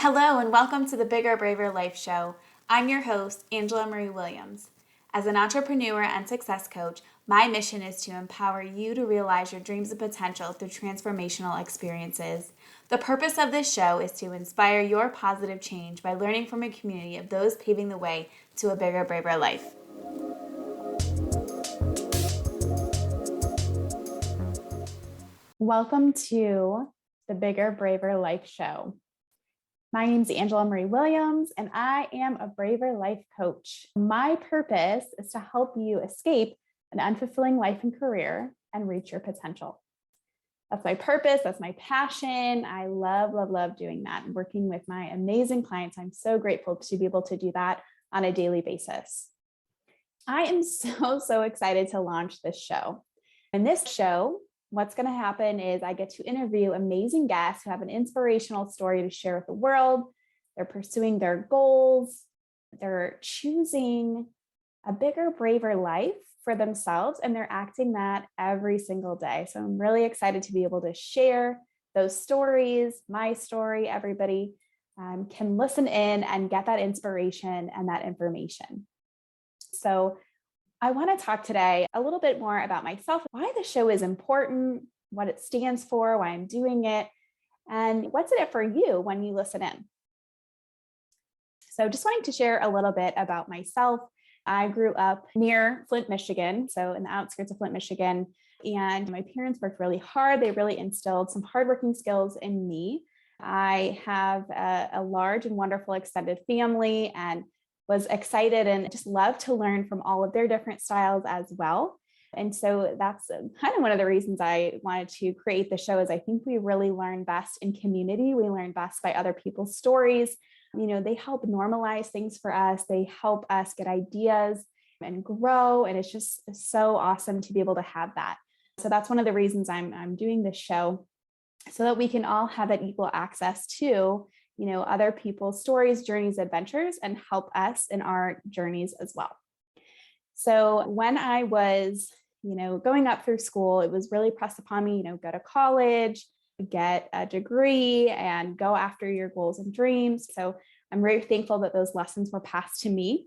Hello and welcome to the Bigger, Braver Life Show. I'm your host, Angela Marie Williams. As an entrepreneur and success coach, my mission is to empower you to realize your dreams and potential through transformational experiences. The purpose of this show is to inspire your positive change by learning from a community of those paving the way to a bigger, braver life. Welcome to the Bigger, Braver Life Show. My name is Angela Marie Williams, and I am a Braver Life Coach. My purpose is to help you escape an unfulfilling life and career and reach your potential. That's my purpose. That's my passion. I love doing that and working with my amazing clients. I'm so grateful to be able to do that on a daily basis. I am so excited to launch this show. In this show, what's going to happen is I get to interview amazing guests who have an inspirational story to share with the world. They're pursuing their goals. They're choosing a bigger, braver life for themselves, and they're acting that every single day. So I'm really excited to be able to share those stories, my story. Everybody can listen in and get that inspiration and that information. So I want to talk today a little bit more about myself, why the show is important, what it stands for, why I'm doing it, and what's in it for you when you listen in. So just wanting to share a little bit about myself. I grew up near Flint, Michigan, so in the outskirts of Flint, Michigan, and my parents worked really hard. They really instilled some hardworking skills in me. I have a large and wonderful extended family and was excited and just loved to learn from all of their different styles as well. And so that's kind of one of the reasons I wanted to create the show is I think we really learn best in community. We learn best by other people's stories. You know, they help normalize things for us. They help us get ideas and grow. And it's just so awesome to be able to have that. So that's one of the reasons I'm doing this show, so that we can all have that equal access to other people's stories, journeys, adventures, and help us in our journeys as well. So when I was, going up through school, it was really pressed upon me, go to college, get a degree, and go after your goals and dreams. So I'm very thankful that those lessons were passed to me.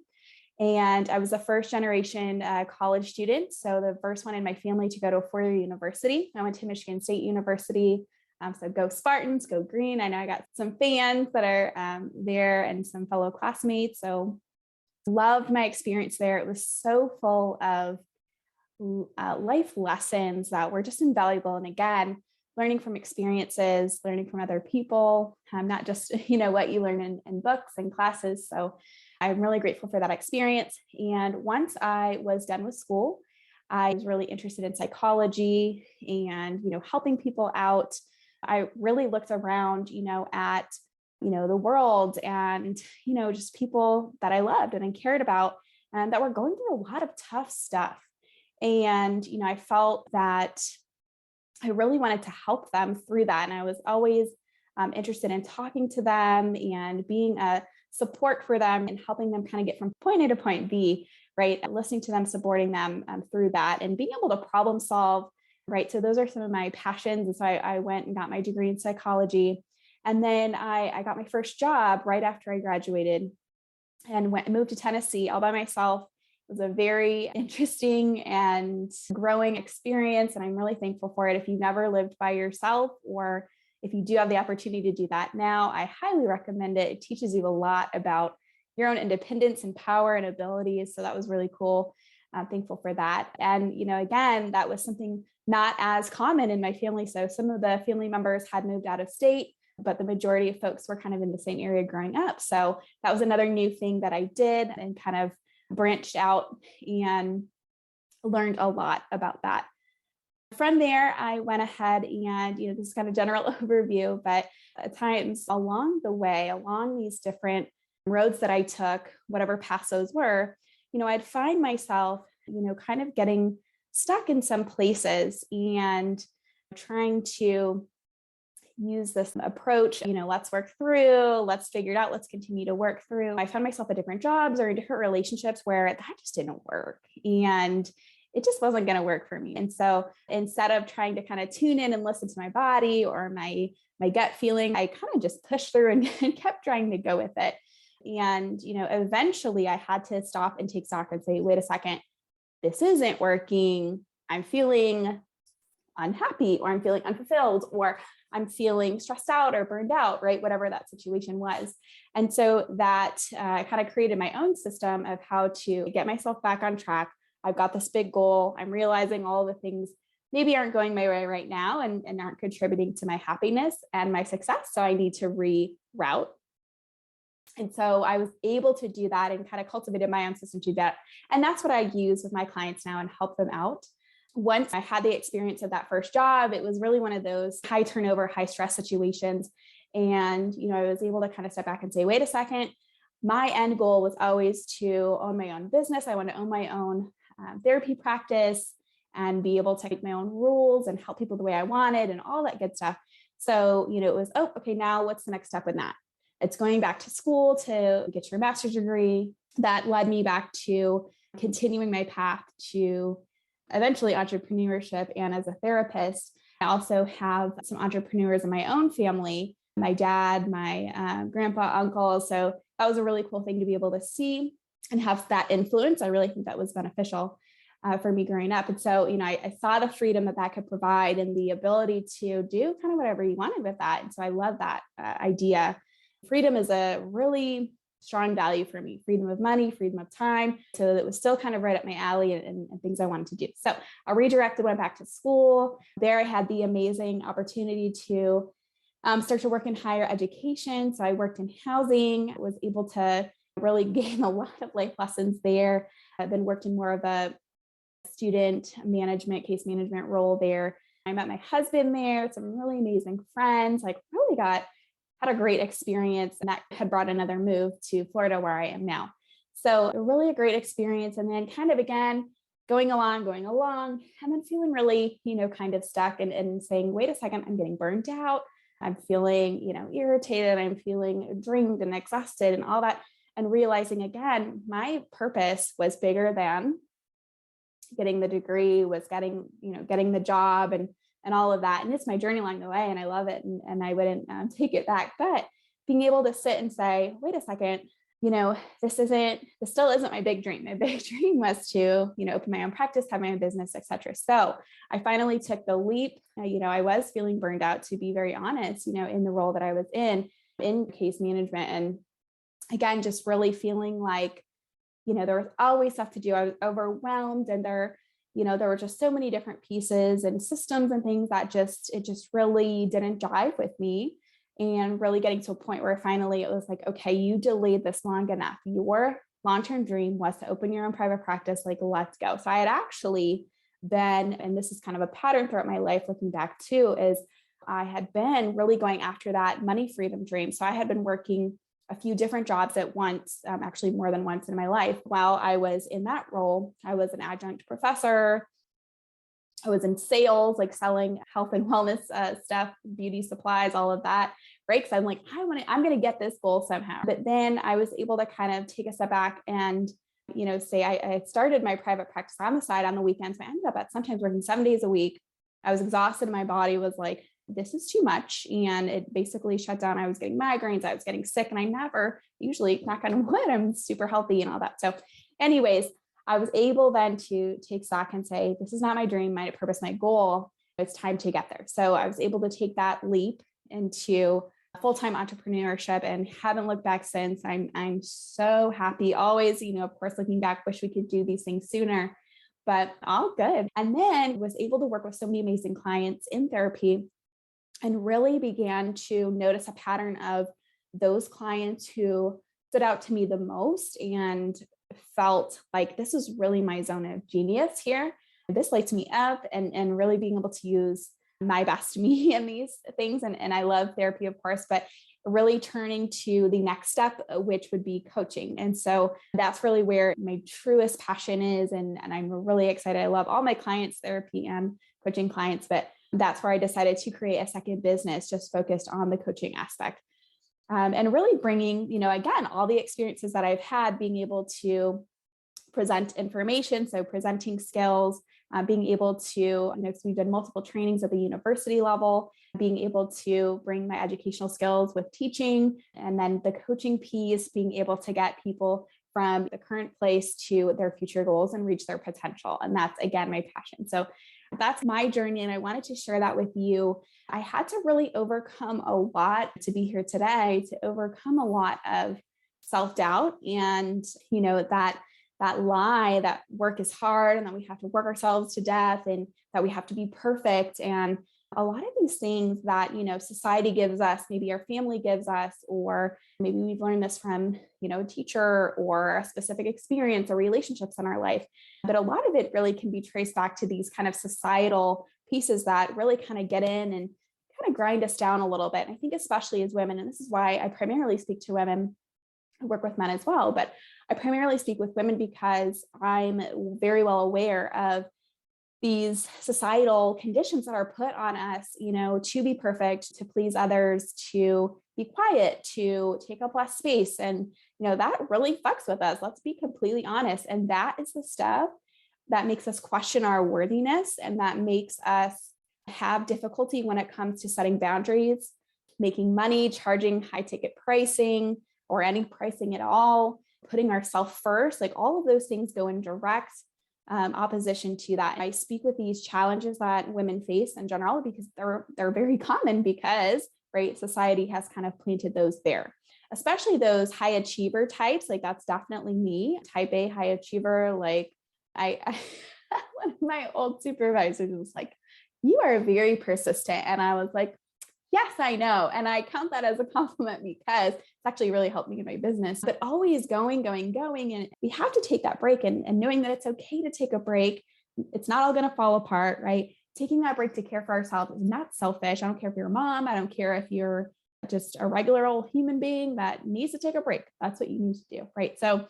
And I was a first generation college student. So the first one in my family to go to a four-year university. I went to Michigan State University. So go Spartans, go green. I know I got some fans that are there and some fellow classmates. So loved my experience there. It was so full of life lessons that were just invaluable. And again, learning from experiences, learning from other people, not just, what you learn in books and classes. So I'm really grateful for that experience. And once I was done with school, I was really interested in psychology and, helping people out. I really looked around, at, the world and, just people that I loved and I cared about and that were going through a lot of tough stuff. And, I felt that I really wanted to help them through that. And I was always interested in talking to them and being a support for them and helping them kind of get from point A to point B, right? Listening to them, supporting them through that and being able to problem solve. Right. So those are some of my passions. And so I went and got my degree in psychology. And then I got my first job right after I graduated and moved to Tennessee all by myself. It was a very interesting and growing experience. And I'm really thankful for it. If you've never lived by yourself, or if you do have the opportunity to do that now, I highly recommend it. It teaches you a lot about your own independence and power and abilities. So that was really cool. I'm thankful for that. And, again, that was something not as common in my family. So some of the family members had moved out of state, but the majority of folks were kind of in the same area growing up. So that was another new thing that I did and kind of branched out and learned a lot about that. From there, I went ahead and, this is kind of general overview, but at times along the way, along these different roads that I took, whatever paths those were, I'd find myself, kind of getting stuck in some places and trying to use this approach, let's work through, let's figure it out, let's continue to work through. I found myself at different jobs or in different relationships where that just didn't work. And it just wasn't going to work for me. And so instead of trying to kind of tune in and listen to my body or my gut feeling, I kind of just pushed through and kept trying to go with it. And, eventually I had to stop and take stock and say, wait a second, this isn't working. I'm feeling unhappy, or I'm feeling unfulfilled, or I'm feeling stressed out or burned out, right? Whatever that situation was. And so that kind of created my own system of how to get myself back on track. I've got this big goal. I'm realizing all the things maybe aren't going my way right now and aren't contributing to my happiness and my success. So I need to reroute. And so I was able to do that and kind of cultivated my own system to do that. And that's what I use with my clients now and help them out. Once I had the experience of that first job, it was really one of those high turnover, high stress situations. And, I was able to kind of step back and say, wait a second, my end goal was always to own my own business. I want to own my own therapy practice and be able to make my own rules and help people the way I wanted and all that good stuff. So, it was, oh, okay, now what's the next step in that? It's going back to school to get your master's degree. That led me back to continuing my path to eventually entrepreneurship and as a therapist. I also have some entrepreneurs in my own family, my dad, my grandpa, uncle. So that was a really cool thing to be able to see and have that influence. I really think that was beneficial for me growing up. And so, I saw the freedom that could provide and the ability to do kind of whatever you wanted with that. And so I love that idea. Freedom is a really strong value for me, freedom of money, freedom of time. So it was still kind of right up my alley and things I wanted to do. So I redirected, went back to school. There I had the amazing opportunity to start to work in higher education. So I worked in housing, was able to really gain a lot of life lessons there. I've been worked in more of a student management, case management role there. I met my husband there, some really amazing friends, really had a great experience, and that had brought another move to Florida where I am now. So really a great experience. And then kind of again, going along, and then feeling really, kind of stuck and saying, wait a second, I'm getting burnt out. I'm feeling, irritated. I'm feeling drained and exhausted and all that. And realizing again, my purpose was bigger than getting the degree, was getting the job and all of that. And it's my journey along the way and I love it. And I wouldn't take it back, but being able to sit and say, wait a second, this still isn't my big dream. My big dream was to, open my own practice, have my own business, et cetera. So I finally took the leap. I was feeling burned out, to be very honest, in the role that I was in case management. And again, just really feeling like, there was always stuff to do. I was overwhelmed and there were just so many different pieces and systems and things that it just really didn't jive with me. And really getting to a point where finally it was like, okay, you delayed this long enough. Your long-term dream was to open your own private practice. Let's go. So I had actually been, and this is kind of a pattern throughout my life looking back too, is I had been really going after that money freedom dream. So I had been working a few different jobs at once, actually more than once in my life. While I was in that role, I was an adjunct professor. I was in sales, selling health and wellness stuff, beauty supplies, all of that. Right. Because I'm like, I'm going to get this goal somehow. But then I was able to kind of take a step back and, say I started my private practice on the side on the weekends. I ended up sometimes working 7 days a week. I was exhausted. My body was like, this is too much. And it basically shut down. I was getting migraines. I was getting sick. And I never, usually, knock on wood, I'm super healthy and all that. So anyways, I was able then to take stock and say, this is not my dream, my purpose, my goal. It's time to get there. So I was able to take that leap into full-time entrepreneurship and haven't looked back since. I'm so happy. Always, of course, looking back, wish we could do these things sooner, but all good. And then was able to work with so many amazing clients in therapy and really began to notice a pattern of those clients who stood out to me the most and felt like this is really my zone of genius here. This lights me up and really being able to use my best me in these things. And I love therapy, of course, but really turning to the next step, which would be coaching. And so that's really where my truest passion is. And I'm really excited. I love all my clients, therapy and coaching clients, but that's where I decided to create a second business just focused on the coaching aspect. And really bringing, again, all the experiences that I've had, being able to present information. So presenting skills, being able to, so we've done multiple trainings at the university level, being able to bring my educational skills with teaching, and then the coaching piece, being able to get people from the current place to their future goals and reach their potential. And that's, again, my passion. So that's my journey. And I wanted to share that with you. I had to really overcome a lot to be here today, to overcome a lot of self-doubt and, that lie that work is hard and that we have to work ourselves to death and that we have to be perfect. And a lot of these things that, society gives us, maybe our family gives us, or maybe we've learned this from, a teacher or a specific experience or relationships in our life. But a lot of it really can be traced back to these kind of societal pieces that really kind of get in and kind of grind us down a little bit. And I think especially as women, and this is why I primarily speak to women. I work with men as well, but I primarily speak with women because I'm very well aware of these societal conditions that are put on us, to be perfect, to please others, to be quiet, to take up less space. And, that really fucks with us. Let's be completely honest. And that is the stuff that makes us question our worthiness, and that makes us have difficulty when it comes to setting boundaries, making money, charging high ticket pricing, or any pricing at all, putting ourselves first. Like all of those things go in direct opposition to that. I speak with these challenges that women face in general because they're very common because, right, society has kind of planted those there, especially those high achiever types. Like that's definitely me, type A high achiever. Like I one of my old supervisors was like, "You are very persistent," and I was like, yes, I know. And I count that as a compliment because it's actually really helped me in my business, but always going. And we have to take that break and knowing that it's okay to take a break. It's not all going to fall apart, right? Taking that break to care for ourselves is not selfish. I don't care if you're a mom. I don't care if you're just a regular old human being that needs to take a break. That's what you need to do, right? So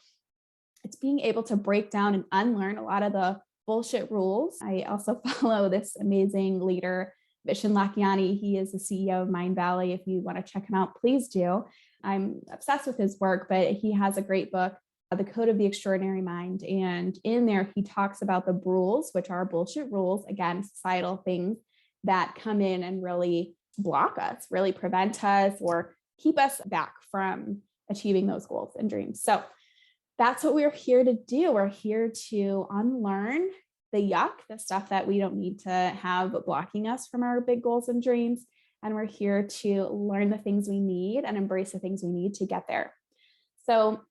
it's being able to break down and unlearn a lot of the bullshit rules. I also follow this amazing leader, Vishen Lakhiani. He is the CEO of Mind Valley. If you want to check him out, please do. I'm obsessed with his work, but he has a great book, The Code of the Extraordinary Mind. And in there, he talks about the rules, which are bullshit rules, again, societal things that come in and really block us, really prevent us or keep us back from achieving those goals and dreams. So that's what we're here to do. We're here to unlearn the yuck, the stuff that we don't need to have blocking us from our big goals and dreams. And we're here to learn the things we need and embrace the things we need to get there. So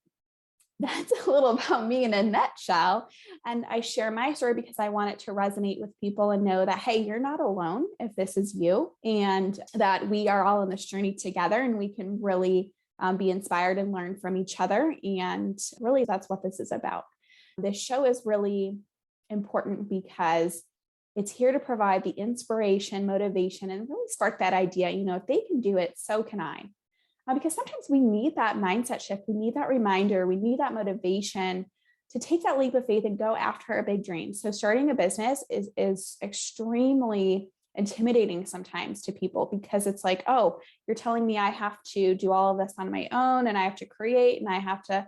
that's a little about me in a nutshell. And I share my story because I want it to resonate with people and know that, hey, you're not alone if this is you, and that we are all on this journey together and we can really be inspired and learn from each other. And really, that's what this is about. This show is really important because it's here to provide the inspiration, motivation, and really spark that idea. If they can do it, so can I. Because sometimes we need that mindset shift. We need that reminder. We need that motivation to take that leap of faith and go after a big dream. So starting a business is extremely intimidating sometimes to people because it's like, oh, you're telling me I have to do all of this on my own and I have to create and I have to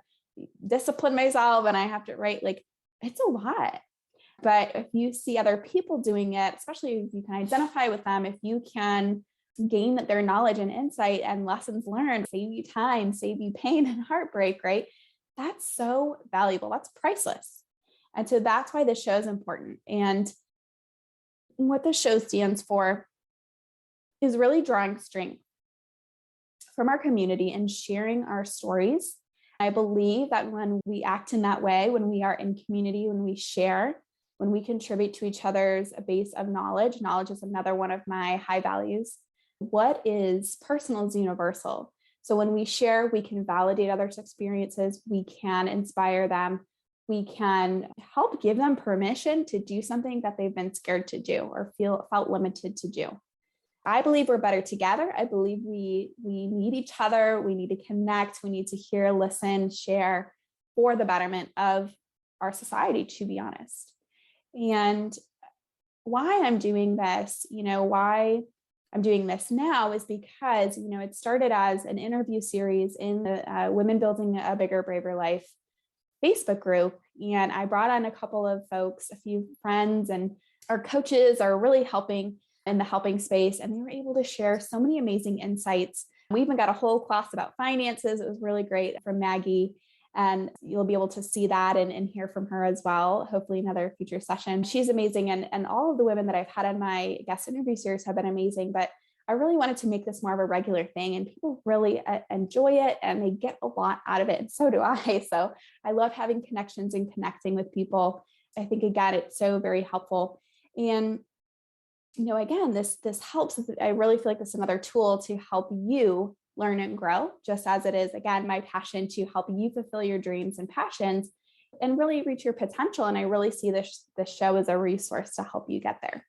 discipline myself and I have to write. Like, it's a lot. But if you see other people doing it, especially if you can identify with them, if you can gain their knowledge and insight and lessons learned, save you time, save you pain and heartbreak, right? That's so valuable. That's priceless. And so that's why this show is important. And what this show stands for is really drawing strength from our community and sharing our stories. I believe that when we act in that way, when we are in community, when we share, when we contribute to each other's a base of knowledge is another one of my high values. What is personal is universal. So when we share, we can validate others' experiences, we can inspire them, we can help give them permission to do something that they've been scared to do or felt limited to do. I believe we're better together. I believe we need each other. We need to connect. We need to hear, listen, share for the betterment of our society, to be honest. And why I'm doing this, why I'm doing this now is because, it started as an interview series in the Women Building a Bigger, Braver Life Facebook group. And I brought on a couple of folks, a few friends, and our coaches are really helping in the helping space. And they were able to share so many amazing insights. We even got a whole class about finances. It was really great from Maggie. And you'll be able to see that and hear from her as well, hopefully another future session. She's amazing. And all of the women that I've had on my guest interview series have been amazing. But I really wanted to make this more of a regular thing, and people really enjoy it and they get a lot out of it. And so do I. So I love having connections and connecting with people. I think, again, it's so very helpful. And again, this helps. I really feel like this is another tool to help you learn and grow, just as it is, again, my passion to help you fulfill your dreams and passions and really reach your potential. And I really see this show as a resource to help you get there.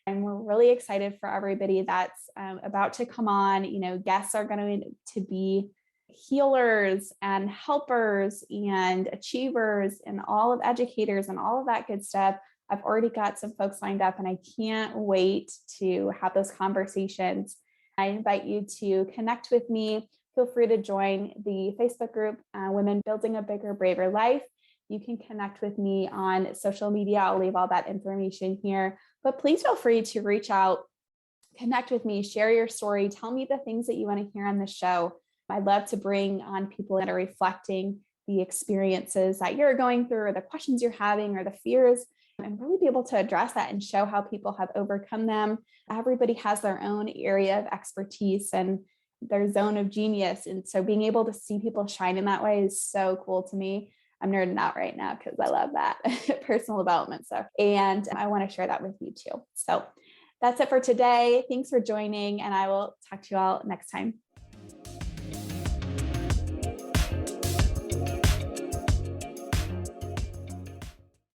And we're really excited for everybody that's about to come on. Guests are going to be healers and helpers and achievers and all of educators and all of that good stuff. I've already got some folks lined up, and I can't wait to have those conversations. I invite you to connect with me. Feel free to join the Facebook group, Women Building a Bigger, Braver Life. You can connect with me on social media. I'll leave all that information here, but please feel free to reach out, connect with me, share your story, tell me the things that you want to hear on the show. I'd love to bring on people that are reflecting the experiences that you're going through, or the questions you're having, or the fears, and really be able to address that and show how people have overcome them. Everybody has their own area of expertise and their zone of genius. And so being able to see people shine in that way is so cool to me. I'm nerding out right now because I love that personal development stuff. And I want to share that with you too. So that's it for today. Thanks for joining, and I will talk to you all next time.